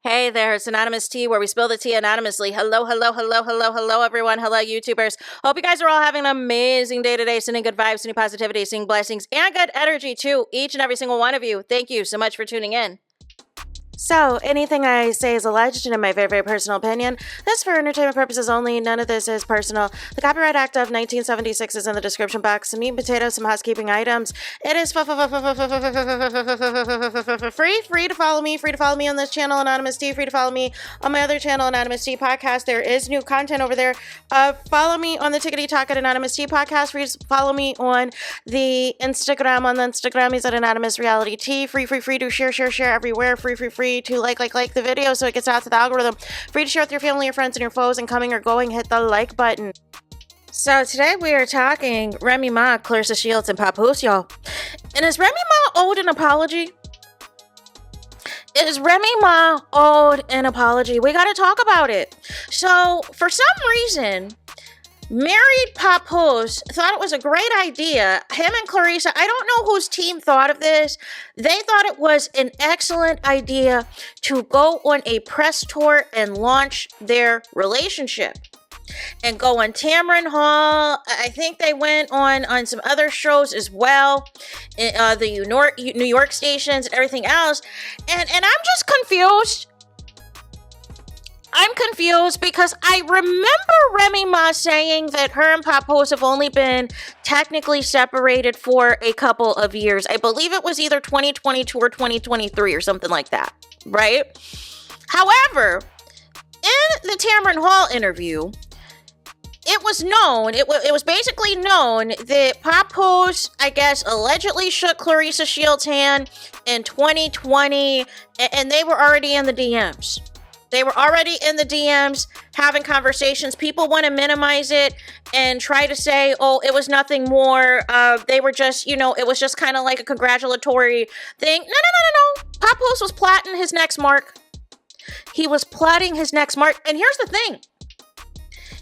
Hey there, it's Anonymous Tea, where we spill the tea anonymously. Hello, everyone. Hello, YouTubers. Hope you guys are all having an amazing day today, sending good vibes, sending positivity, sending blessings, and good energy to each and every single one of you. Thank you so much for tuning in. So, anything I say is alleged and in my very, very personal opinion. This is for entertainment purposes only. None of this is personal. The Copyright Act of 1976 is in the description box. Some meat and potatoes, some housekeeping items. It is free to follow me. Free to follow me on this channel, Anonymous Tea. Free to follow me on my other channel, Anonymous Tea Podcast. There is new content over there. Follow me on the Tickety Talk at Anonymous Tea Podcast. Free to follow me on the Instagram. On the Instagram is at AnonymousRealityTV. Free to share everywhere. Free to like the video so it gets out to the algorithm. Free to share with your family, your friends, and your foes, and coming or going, hit the like button. So today we are talking Remy Ma, Claressa Shields, and Papoose, y'all. And is Remy Ma owed an apology? Is Remy Ma owed an apology? We gotta talk about it. So for some reason, married Papoose thought it was a great idea. Him and Claressa, I don't know whose team thought of this. They thought it was an excellent idea to go on a press tour and launch their relationship. And go on Tamron Hall. I think they went on some other shows as well. The New York stations and everything else. And I'm just confused. I'm confused because I remember Remy Ma saying that her and Papoose have only been technically separated for a couple of years. I believe it was either 2022 or 2023 or something like that, right? However, in the Tamron Hall interview, it was known, it was basically known that Papoose, I guess, allegedly shook Claressa Shields' hand in 2020, and they were already in the DMs. They were already in the DMs having conversations. People want to minimize it and try to say, oh, it was nothing more. They were just, it was just kind of like a congratulatory thing. No. Papoose was plotting his next mark. He was plotting his next mark. And here's the thing.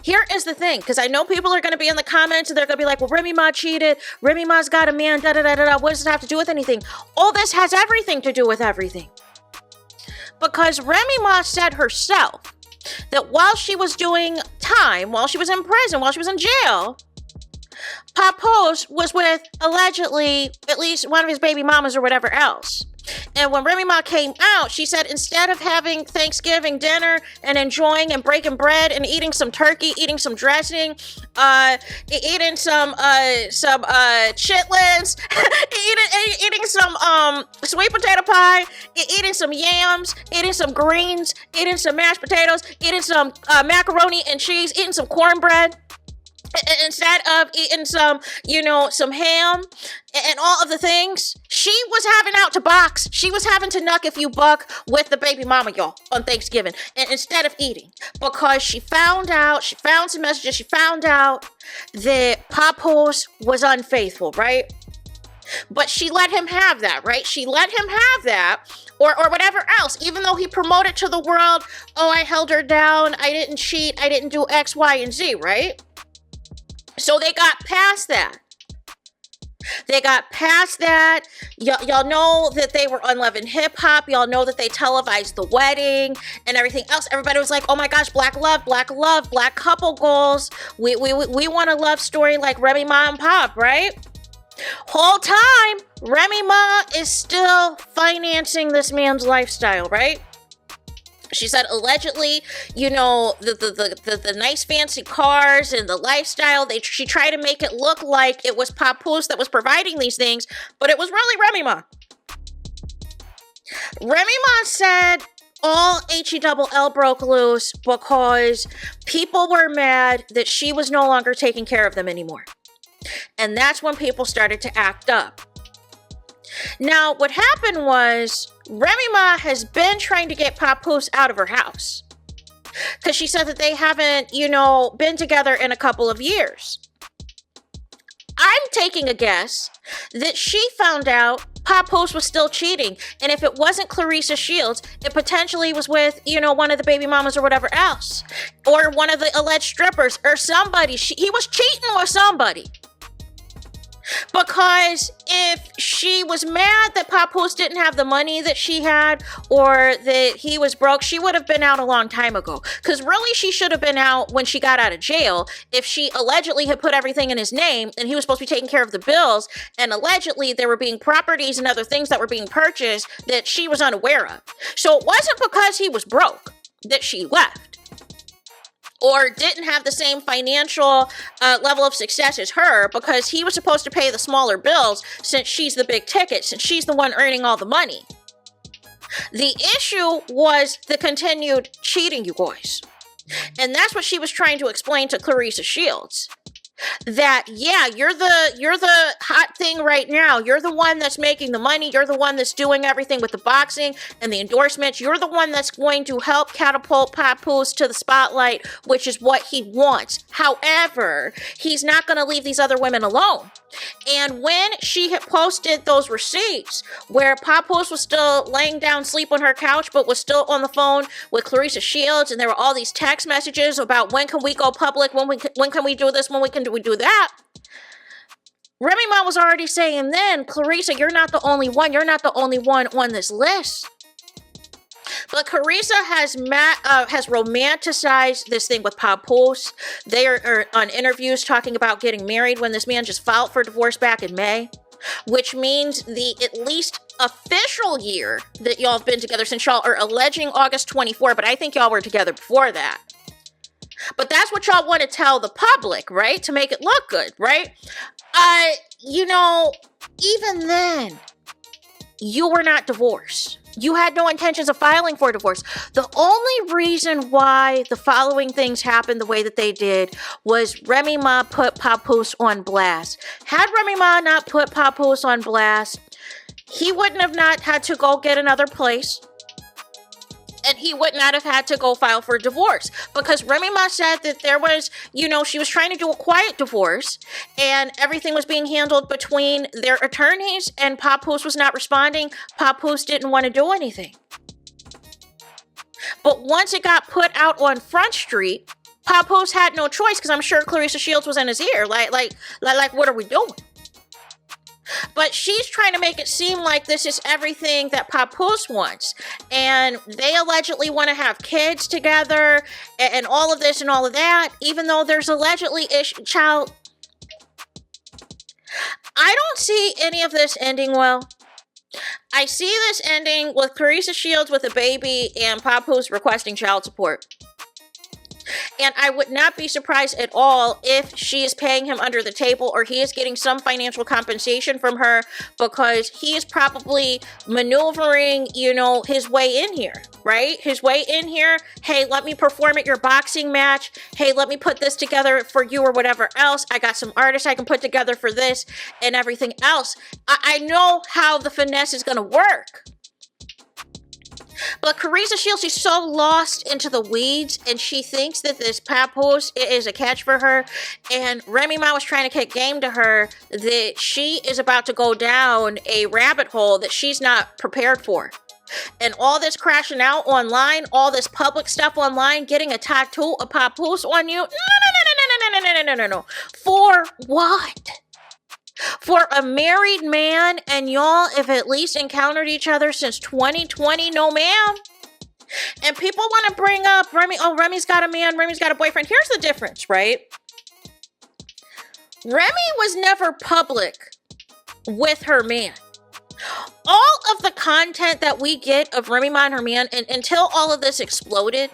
Here is the thing, because I know people are going to be in the comments and they're going to be like, well, Remy Ma cheated. Remy Ma's got a man, da-da-da-da-da. What does this have to do with anything? All this has everything to do with everything. Because Remy Ma said herself that while she was doing time, while she was in prison, while she was in jail, Papoose was with, allegedly, at least one of his baby mamas or whatever else. And when Remy Ma came out, she said instead of having Thanksgiving dinner and enjoying and breaking bread and eating some turkey, eating some dressing, eating some chitlins, eating some sweet potato pie, eating some yams, eating some greens, eating some mashed potatoes, eating some macaroni and cheese, eating some cornbread, instead of eating some ham and all of the things, she was having out to box. She was having to knuck if you buck with the baby mama, y'all, on Thanksgiving. And instead of eating, because she found some messages, she found out that Papoose was unfaithful, right? But she let him have that, right? She let him have that, or whatever else, even though he promoted to the world, oh, I held her down, I didn't cheat, I didn't do X, Y, and Z, right? So they got past that. Y'all know that they were on Love and Hip Hop. Y'all know that they televised the wedding and everything else. Everybody was like, oh my gosh, black love, black couple goals. We want a love story like Remy Ma and Pop, right? Whole time, Remy Ma is still financing this man's lifestyle, right? She said allegedly, the nice fancy cars and the lifestyle, she tried to make it look like it was Papoose that was providing these things, but it was really Remy Ma. Remy Ma said all HELL broke loose because people were mad that she was no longer taking care of them anymore. And that's when people started to act up. Now, what happened was Remy Ma has been trying to get Papoose out of her house because she said that they haven't, been together in a couple of years. I'm taking a guess that she found out Papoose was still cheating. And if it wasn't Claressa Shields, it potentially was with, one of the baby mamas or whatever else. Or one of the alleged strippers or somebody. He was cheating with somebody. Because if she was mad that Papoose didn't have the money that she had, or that he was broke, she would have been out a long time ago. Because really, she should have been out when she got out of jail if she allegedly had put everything in his name and he was supposed to be taking care of the bills, and allegedly there were being properties and other things that were being purchased that she was unaware of. So it wasn't because he was broke that she left, or didn't have the same financial level of success as her, because he was supposed to pay the smaller bills since she's the big ticket, since she's the one earning all the money. The issue was the continued cheating, you guys. And that's what she was trying to explain to Claressa Shields. That, yeah, you're the hot thing right now. You're the one that's making the money. You're the one that's doing everything with the boxing and the endorsements. You're the one that's going to help catapult Papoose to the spotlight, which is what he wants. However, he's not going to leave these other women alone. And when she had posted those receipts where Papoose was still laying down sleep on her couch, but was still on the phone with Claressa Shields, and there were all these text messages about when can we go public, when can we do this, when we do that, Remy Ma was already saying then, Claressa, you're not the only one. You're not the only one on this list. But Claressa has romanticized this thing with Papoose. They are on interviews talking about getting married when this man just filed for divorce back in May, which means the at least official year that y'all have been together, since y'all are alleging August 24, but I think y'all were together before that. But that's what y'all want to tell the public, right? To make it look good, right? Even then, you were not divorced. You had no intentions of filing for divorce. The only reason why the following things happened the way that they did was Remy Ma put Papoose on blast. Had Remy Ma not put Papoose on blast, he wouldn't have not had to go get another place. And he would not have had to go file for divorce, because Remy Ma said that there was, she was trying to do a quiet divorce and everything was being handled between their attorneys, and Papoose was not responding. Papoose didn't want to do anything. But once it got put out on Front Street, Papoose had no choice, because I'm sure Claressa Shields was in his ear. Like, what are we doing? But she's trying to make it seem like this is everything that Papoose wants. And they allegedly want to have kids together and all of this and all of that, even though there's allegedly child. I don't see any of this ending well. I see this ending with Claressa Shields with a baby and Papoose requesting child support. And I would not be surprised at all if she is paying him under the table, or he is getting some financial compensation from her, because he is probably maneuvering, his way in here, right? His way in here. Hey, let me perform at your boxing match. Hey, let me put this together for you, or whatever else. I got some artists I can put together for this and everything else. I know how the finesse is going to work. But Claressa Shields, she's so lost into the weeds, and she thinks that this Papoose is a catch for her. And Remy Ma was trying to kick game to her that she is about to go down a rabbit hole that she's not prepared for. And all this crashing out online, all this public stuff online, getting a tattoo of Papoose on you. No. For what? For a married man, and y'all have at least encountered each other since 2020, no ma'am. And people want to bring up Remy's got a man, Remy's got a boyfriend. Here's the difference, right? Remy was never public with her man. All of the content that we get of Remy Ma and her man, and until all of this exploded,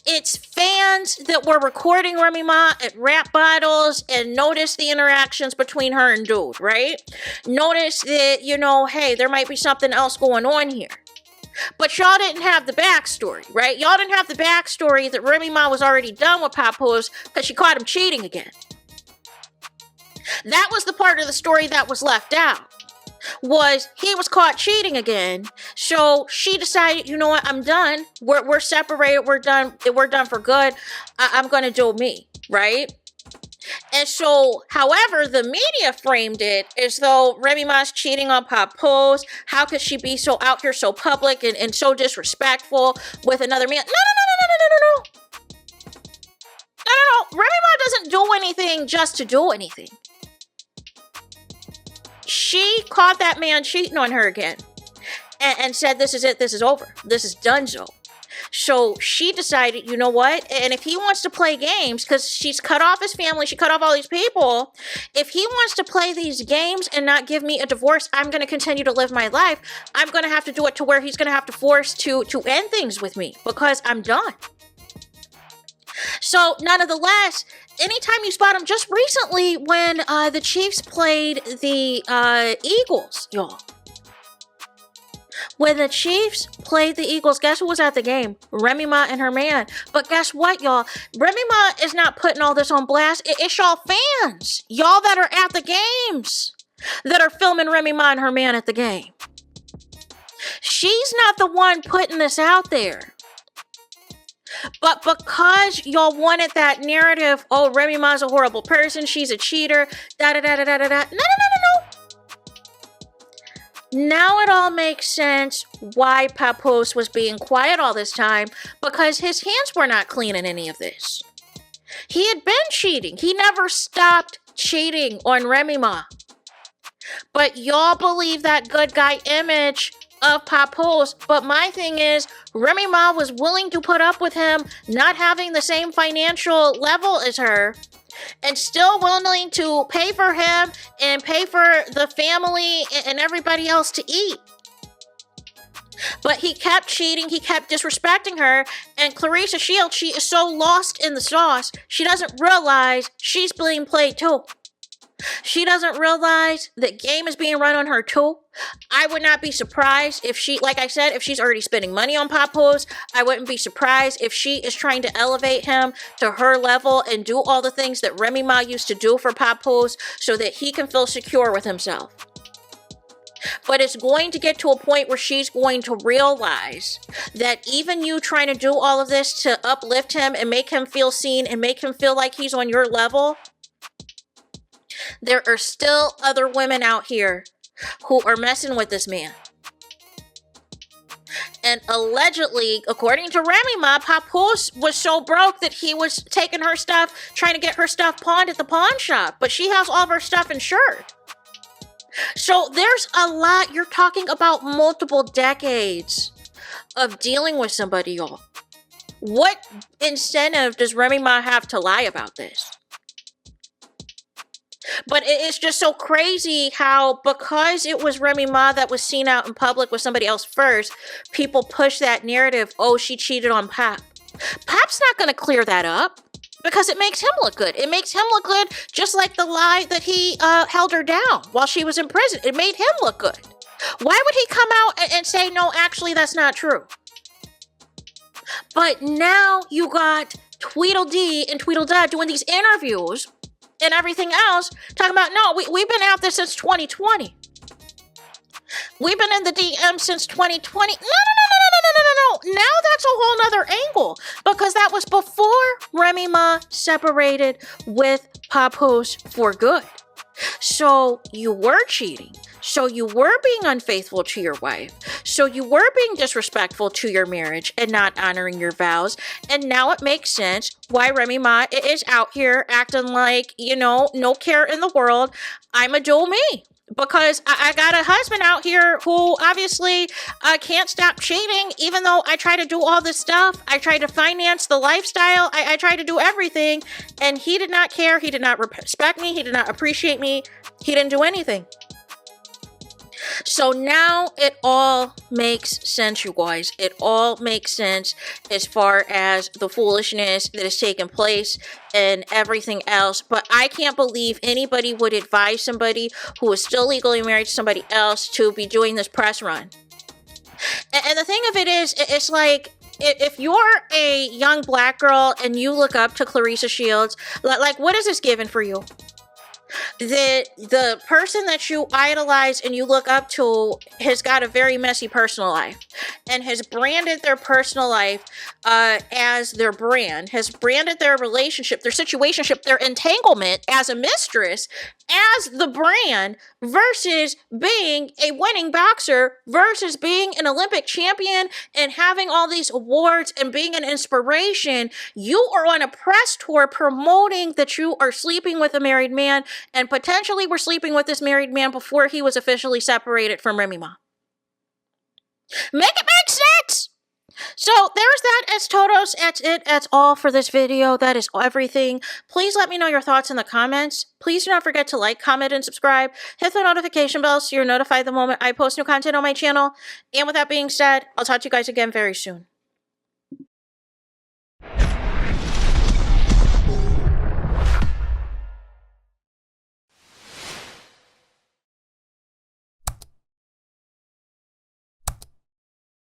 it's fans that were recording Remy Ma at rap battles and notice the interactions between her and dude, right? Notice that, hey, there might be something else going on here. But y'all didn't have the backstory, right? Y'all didn't have the backstory that Remy Ma was already done with Papoose because she caught him cheating again. That was the part of the story that was left out. Was he was caught cheating again, so she decided, you know what, I'm done. We're separated. We're done for good. I'm gonna do me, right? And so, however, the media framed it as though Remy Ma's cheating on Papoose. How could she be so out here, so public and so disrespectful with another man? No. Remy Ma doesn't do anything just to do anything. she caught that man cheating on her again and said, this is it, this is over, this is donezo. So she decided, you know what? And if he wants to play games, because she's cut off his family, she cut off all these people. If he wants to play these games and not give me a divorce, I'm going to continue to live my life. I'm going to have to do it to where he's going to have to force to end things with me because I'm done. So nonetheless, anytime you spot him, just recently when the Chiefs played the Eagles, y'all. When the Chiefs played the Eagles, guess who was at the game? Remy Ma and her man. But guess what, y'all? Remy Ma is not putting all this on blast. It's y'all fans. Y'all that are at the games that are filming Remy Ma and her man at the game. She's not the one putting this out there. But because y'all wanted that narrative, oh, Remy Ma's a horrible person, she's a cheater, da-da-da-da-da-da-da. No. Now it all makes sense why Papoose was being quiet all this time, because his hands were not clean in any of this. He had been cheating. He never stopped cheating on Remy Ma. But y'all believe that good guy image of Papoose. But my thing is, Remy Ma was willing to put up with him not having the same financial level as her, and still willing to pay for him and pay for the family and everybody else to eat. But he kept cheating, he kept disrespecting her, and Claressa Shields, she is so lost in the sauce, she doesn't realize she's being played too. She doesn't realize the game is being run on her too. I would not be surprised if she, like I said, if she's already spending money on Papoose. I wouldn't be surprised if she is trying to elevate him to her level and do all the things that Remy Ma used to do for Papoose so that he can feel secure with himself. But it's going to get to a point where she's going to realize that even you trying to do all of this to uplift him and make him feel seen and make him feel like he's on your level, there are still other women out here who are messing with this man. And allegedly, according to Remy Ma, Papoose was so broke that he was taking her stuff, trying to get her stuff pawned at the pawn shop. But she has all of her stuff insured. So there's a lot. You're talking about multiple decades of dealing with somebody, y'all. What incentive does Remy Ma have to lie about this? But it's just so crazy how, because it was Remy Ma that was seen out in public with somebody else first, people push that narrative, oh, she cheated on Pap. Pap's not going to clear that up because it makes him look good. It makes him look good just like the lie that he held her down while she was in prison. It made him look good. Why would he come out and say, no, actually, that's not true? But now you got Tweedledee and Tweedledum doing these interviews and everything else, talking about, no, we've been out there since 2020. We've been in the DM since 2020. No. Now that's a whole nother angle, because that was before Remy Ma separated with Papoose for good. So you were cheating. So you were being unfaithful to your wife. So you were being disrespectful to your marriage and not honoring your vows. And now it makes sense why Remy Ma is out here acting like, no care in the world. I'ma do me. Because I got a husband out here who obviously can't stop cheating, even though I try to do all this stuff. I try to finance the lifestyle. I try to do everything. And he did not care. He did not respect me. He did not appreciate me. He didn't do anything. So now it all makes sense, you guys. It all makes sense as far as the foolishness that has taken place and everything else. But I can't believe anybody would advise somebody who is still legally married to somebody else to be doing this press run. And the thing of it is, it's like, if you're a young black girl and you look up to Claressa Shields, like, what is this given for you? The person that you idolize and you look up to has got a very messy personal life and has branded their personal life as their brand, has branded their relationship, their situationship, their entanglement as a mistress, as the brand, versus being a winning boxer, versus being an Olympic champion and having all these awards and being an inspiration. You are on a press tour promoting that you are sleeping with a married man, and potentially were sleeping with this married man before he was officially separated from Remy Ma. Make it make sense! So there's that, as todos. That's it. That's all for this video. That is everything. Please let me know your thoughts in the comments. Please do not forget to like, comment, and subscribe. Hit the notification bell so you're notified the moment I post new content on my channel. And with that being said, I'll talk to you guys again very soon.